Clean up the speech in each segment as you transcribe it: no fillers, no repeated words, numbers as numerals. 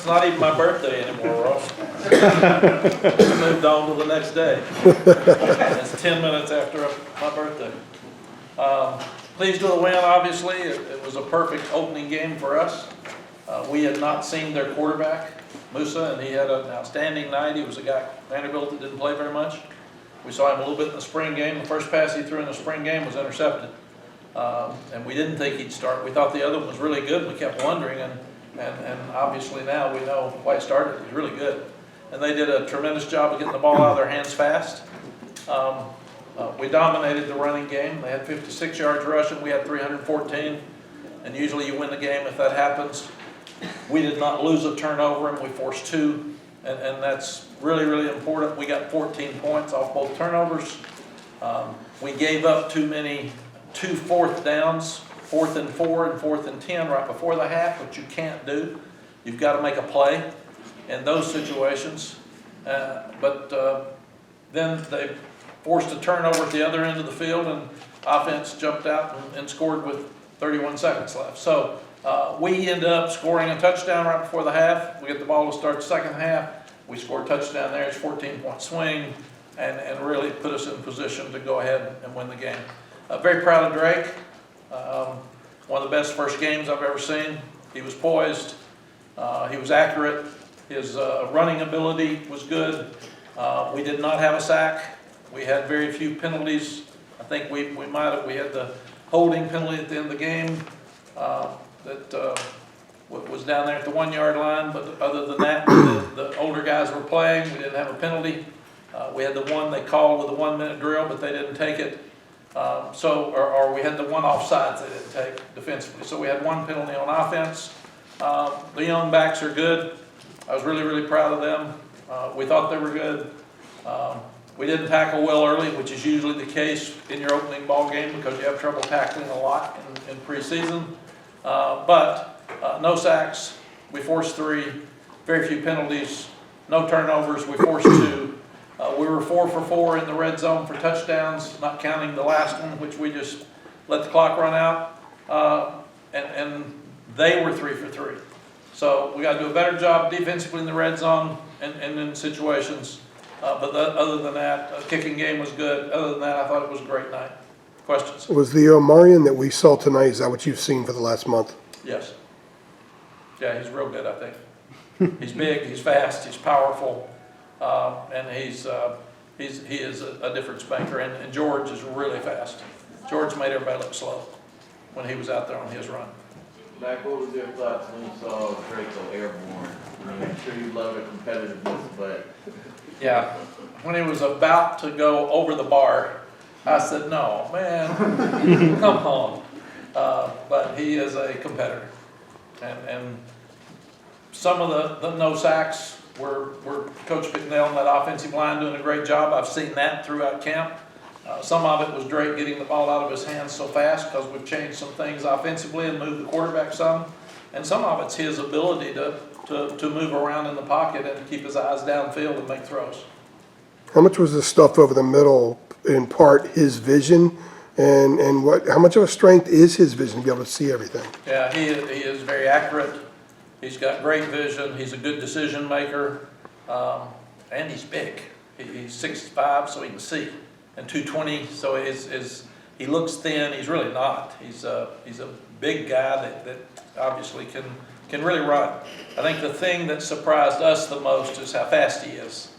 It's not even my birthday anymore, Ross. I moved on to the next day. It's 10 minutes after my birthday. Pleased with the win, obviously. It was a perfect opening game for us. We had not seen their quarterback, Musa, and he had an outstanding night. He was a guy at Vanderbilt that didn't play very much. We saw him a little bit in the spring game. The first pass he threw in the spring game was intercepted. And we didn't think he'd start. We thought the other one was really good, and we kept wondering, and obviously now we know why he started. He's really good. And they did a tremendous job of getting the ball out of their hands fast. We dominated the running game. They had 56 yards rushing. We had 314. And usually you win the game if that happens. We did not lose a turnover, and we forced 2. And that's really, really important. We got 14 points off both turnovers. We gave up too many 2 4th downs, 4th and 4 and 4th and 10 right before the half, which you can't do. You've got to make a play in those situations. But then they forced a turnover at the other end of the field, and offense jumped out and scored with 31 seconds left. So we ended up scoring a touchdown right before the half. We get the ball to start the second half. We scored a touchdown there. It's a 14-point swing, and really put us in position to go ahead and win the game. Very proud of Drake. One of the best first games I've ever seen. He was poised. He was accurate. His running ability was good. We did not have a sack. We had very few penalties. I think we had the holding penalty at the end of the game that was down there at the 1-yard line. But other than that, the older guys were playing. We didn't have a penalty. We had the one they called with a 1-minute drill, but they didn't take it. Or we had the one offsides they didn't take defensively. So we had 1 penalty on offense. The young backs are good. I was really, really proud of them. We thought they were good. We didn't tackle well early, which is usually the case in your opening ball game because you have trouble tackling a lot in preseason. But no sacks. We forced 3. Very few penalties. No turnovers. We forced 2. We were 4 for 4 in the red zone for touchdowns, not counting the last one, which we just let the clock run out. And they were 3 for 3. So we got to do a better job defensively in the red zone and in situations. But other than that, kicking game was good. Other than that, I thought it was a great night. Questions? Was the Omarion that we saw tonight, is that what you've seen for the last month? Yes. Yeah, he's real good, I think. He's big, he's fast, he's powerful, and he is a difference maker. And George is really fast. George made everybody look slow when he was out there on his run. Mack, what was your thoughts when you saw Drake go airborne? I mean, I'm sure you love the competitiveness, but... Yeah, when he was about to go over the bar, I said, no, man, come on. But he is a competitor. And some of the no sacks were Coach McNeil and that offensive line doing a great job. I've seen that throughout camp. Some of it was Drake getting the ball out of his hands so fast because we've changed some things offensively and moved the quarterback some. And some of it's his ability to move around in the pocket and keep his eyes downfield and make throws. How much was the stuff over the middle in part his vision, and how much of a strength is his vision to be able to see everything? Yeah, he is very accurate. He's got great vision. He's a good decision maker, and he's big. He's 6'5", so he can see, and 220, so he looks thin. He's really not. He's a big guy that obviously can really run. I think the thing that surprised us the most is how fast he is.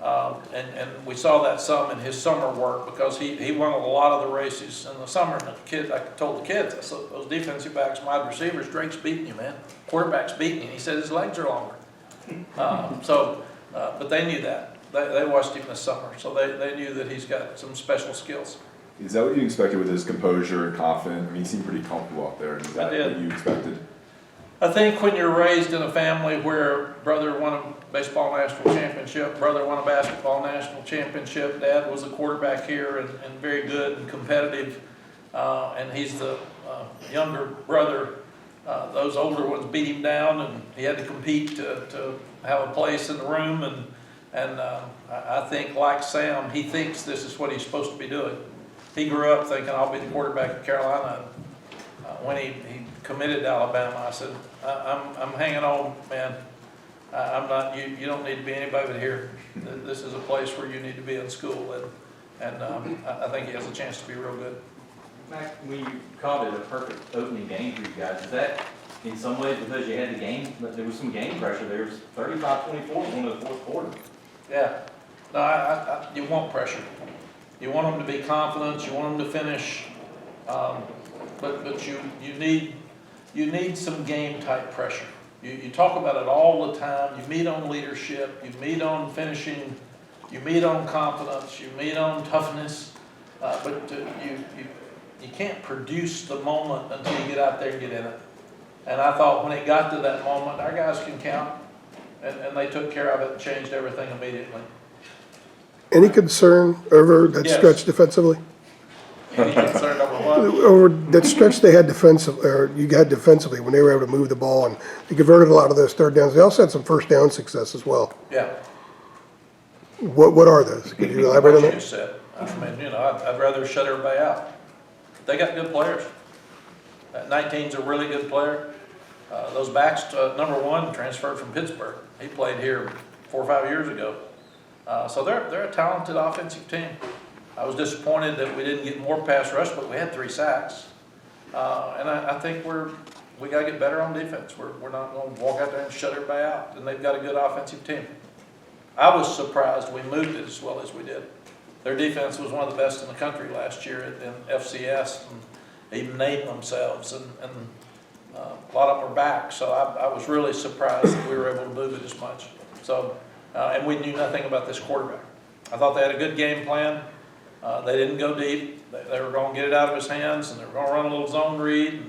And we saw that some in his summer work because he won a lot of the races in the summer. And I told the kids, I said, those defensive backs, wide receivers, Drake's beating you, man. Quarterback's beating you. He said his legs are longer. But they knew that. They watched him this summer, so they knew that he's got some special skills. Is that what you expected with his composure and confidence? I mean, he seemed pretty comfortable out there. Is that what you expected? I think when you're raised in a family where brother won a baseball national championship, brother won a basketball national championship, dad was a quarterback here and very good and competitive, and he's the younger brother, those older ones beat him down and he had to compete to have a place in the room, and I think like Sam, he thinks this is what he's supposed to be doing. He grew up thinking I'll be the quarterback of Carolina. When he committed to Alabama, I said, I'm hanging on, man. I'm not, you don't need to be anybody but here. This is a place where you need to be in school, and I think he has a chance to be real good. Mack, when you called it a perfect opening game for you guys, is that in some ways because you had the game, but there was some game pressure, there was 35-24 going to the fourth quarter? Yeah, no, you want pressure. You want them to be confident, you want them to finish, but you need some game type pressure. You talk about it all the time. You meet on leadership, you meet on finishing, you meet on confidence, you meet on toughness, but you can't produce the moment until you get out there and get in it. And I thought when it got to that moment, our guys can count, and they took care of it and changed everything immediately. Any concern over that Yes. stretch defensively? Any concern over what? Over that stretch they had defensive, or you had defensively when they were able to move the ball and they converted a lot of those third downs. They also had some first down success as well. Yeah. What are those? Could you elaborate on What you that? just said. I mean, I'd rather shut everybody out. They got good players. 19's a really good player. Those backs, number one, transferred from Pittsburgh. He played here 4 or 5 years ago. So they're a talented offensive team. I was disappointed that we didn't get more pass rush, but we had 3 sacks. And I think we got to get better on defense. We're not going to walk out there and shut everybody out. And they've got a good offensive team. I was surprised we moved it as well as we did. Their defense was one of the best in the country last year in FCS, and even named themselves, and a lot of them are back. So I was really surprised that we were able to move it as much. So, and we knew nothing about this quarterback. I thought they had a good game plan. They didn't go deep. They were going to get it out of his hands, and they were going to run a little zone read.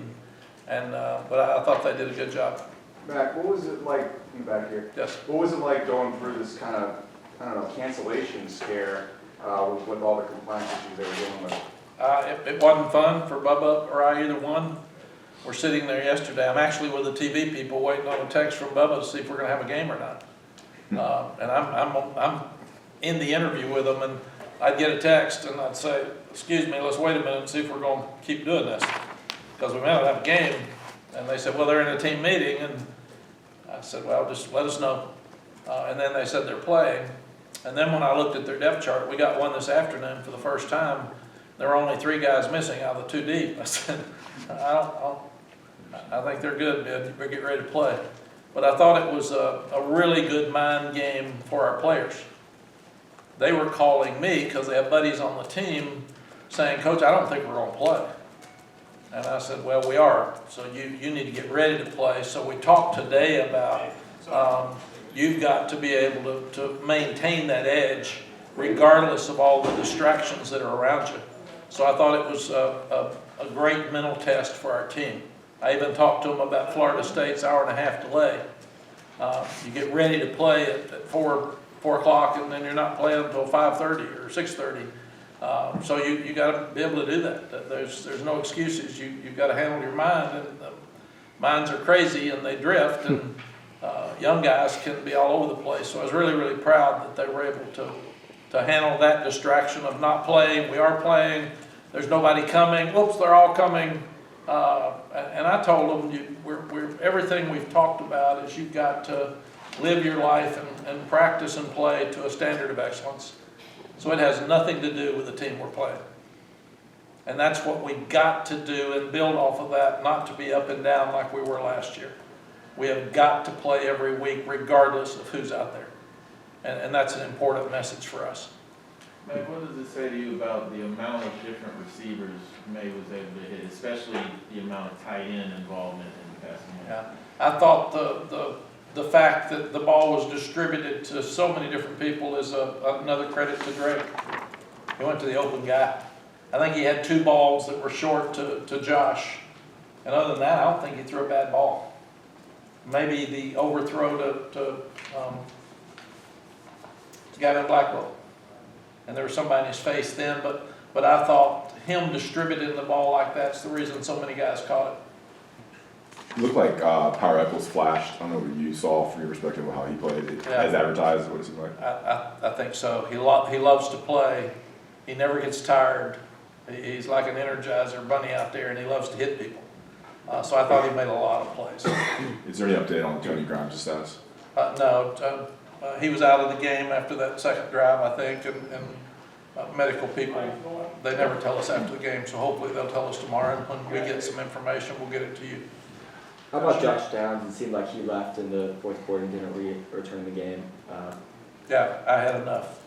But I thought they did a good job. Mack, what was it like, you back here? Yes. What was it like going through this kind of, I don't know, cancellation scare with all the compliance issues they were dealing with? It wasn't fun for Bubba or I, either one. We're sitting there yesterday. I'm actually with the TV people waiting on a text from Bubba to see if we're going to have a game or not. And I'm in the interview with them, and I'd get a text and I'd say, "Excuse me, let's wait a minute and see if we're going to keep doing this, because we may not have a game." And they said, "Well, they're in a team meeting," and I said, "Well, just let us know." And then they said they're playing. And then when I looked at their depth chart, we got one this afternoon for the first time. There were only 3 guys missing out of the 2 deep. I said, I think they're good, man. We're getting ready to play. But I thought it was a really good mind game for our players. They were calling me because they have buddies on the team saying, "Coach, I don't think we're going to play." And I said, "Well, we are. So you need to get ready to play." So we talked today about you've got to be able to maintain that edge regardless of all the distractions that are around you. So I thought it was a great mental test for our team. I even talked to them about Florida State's hour-and-a-half delay. You get ready to play at 4 o'clock, and then you're not playing until 5:30 or 6:30. So you got to be able to do that. There's no excuses. You've got to handle your mind, and minds are crazy and they drift, and young guys can be all over the place. So I was really, really proud that they were able to handle that distraction of not playing. We are playing. There's nobody coming. Whoops, they're all coming. And I told them, everything we've talked about is you've got to live your life and practice and play to a standard of excellence. So it has nothing to do with the team we're playing. And that's what we got to do and build off of that, not to be up and down like we were last year. We have got to play every week regardless of who's out there. And that's an important message for us. Mack, what does it say to you about the amount of different receivers May was able to hit, especially the amount of tight end involvement in the passing game? Yeah, I thought the fact that the ball was distributed to so many different people is another credit to Drake. He went to the open guy. I think he had 2 balls that were short to Josh. And other than that, I don't think he threw a bad ball. Maybe the overthrow to Gavin Blackwell. And there was somebody in his face then, but I thought him distributing the ball like that's the reason so many guys caught it. It looked like Power Eccles flashed. I don't know what you saw from your perspective of how he played. As advertised, what it seemed like. I think so. He loves to play. He never gets tired. He's like an Energizer bunny out there, and he loves to hit people. So I thought he made a lot of plays. Is there any update on Tony Grimes' status? No, he was out of the game after that second drive, I think, and medical people, they never tell us after the game, so hopefully they'll tell us tomorrow, and when we get some information, we'll get it to you. How about Josh Downs? It seemed like he left in the fourth quarter and didn't return the game. Yeah, I had enough.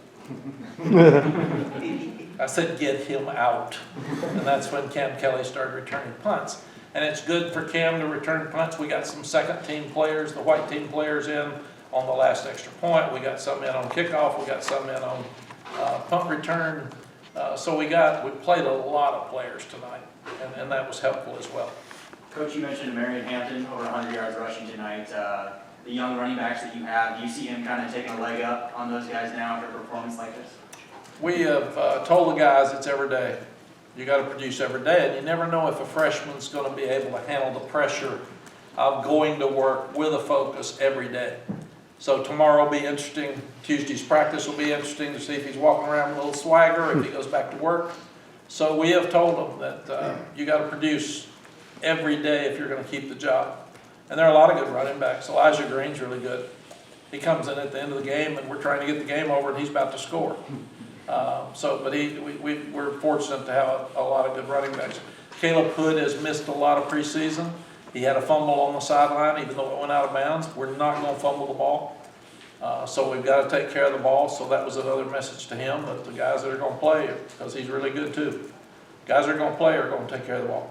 I said, get him out. And that's when Cam Kelly started returning punts. And it's good for Cam to return punts. We got some second team players, the white team players in on the last extra point. We got some in on kickoff. We got some in on punt return. So we played a lot of players tonight, and that was helpful as well. Coach, you mentioned Marion Hampton, over 100 yards rushing tonight. The young running backs that you have, do you see him kind of taking a leg up on those guys now after a performance like this? We have told the guys it's every day. You got to produce every day, and you never know if a freshman's going to be able to handle the pressure of going to work with a focus every day. So tomorrow will be interesting. Tuesday's practice will be interesting to see if he's walking around with a little swagger, if he goes back to work. So we have told them that you got to produce every day if you're going to keep the job. And there are a lot of good running backs. Elijah Green's really good. He comes in at the end of the game, and we're trying to get the game over, and he's about to score. But we're fortunate to have a lot of good running backs. Caleb Hood has missed a lot of preseason. He had a fumble on the sideline, even though it went out of bounds. We're not going to fumble the ball. So we've got to take care of the ball. So that was another message to him, that the guys that are going to play, because he's really good too. Guys that are going to play are going to take care of the ball.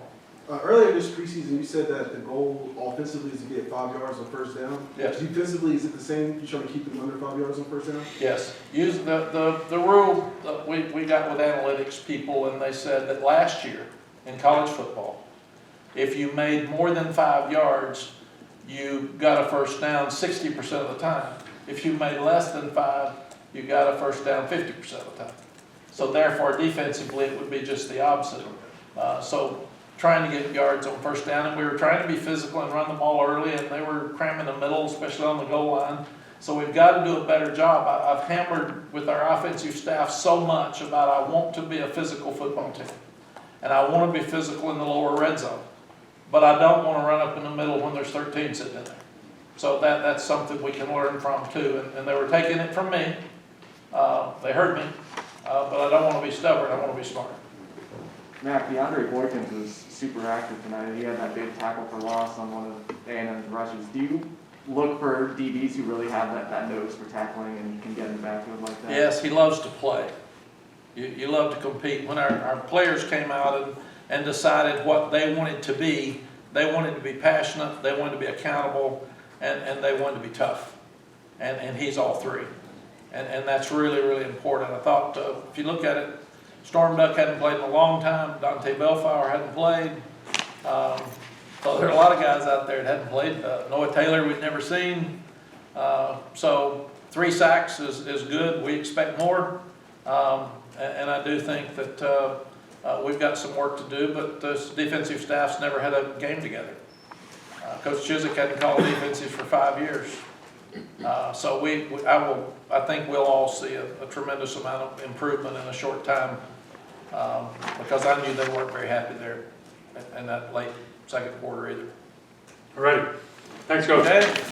Earlier this preseason, you said that the goal offensively is to get 5 yards on first down. Yes. Defensively, is it the same? You're trying to keep them under 5 yards on first down? Yes. Use the rule that we got with analytics people, and they said that last year in college football, if you made more than 5 yards, you got a first down 60% of the time. If you made less than 5, you got a first down 50% of the time. So therefore, defensively, it would be just the opposite. So trying to get yards on first down, and we were trying to be physical and run the ball early, and they were cramming the middle, especially on the goal line. So we've got to do a better job. I've hammered with our offensive staff so much about I want to be a physical football team, and I want to be physical in the lower red zone, but I don't want to run up in the middle when there's 13 sitting in there. So that's something we can learn from too, and they were taking it from me. They heard me, but I don't want to be stubborn. I want to be smart. Mack, DeAndre Boykins was super active tonight. He had that big tackle for loss on one of A&M's rushes. Do you look for DBs who really have that nose for tackling and can get in the backfield like that? Yes, he loves to play. You love to compete. When our players came out and decided what they wanted to be, they wanted to be passionate, they wanted to be accountable, and they wanted to be tough. And he's all three. And that's really, really important. I thought, if you look at it, Storm Duck hadn't played in a long time. Dante Bellflower hadn't played. So there are a lot of guys out there that hadn't played. Noah Taylor we'd never seen. So 3 sacks is good. We expect more. And I do think that we've got some work to do, but the defensive staff's never had a game together. Coach Chiswick hadn't called defensive for 5 years. So I think we'll all see a tremendous amount of improvement in a short time, because I knew they weren't very happy there in that late second quarter either. All righty. Thanks, Coach. Okay.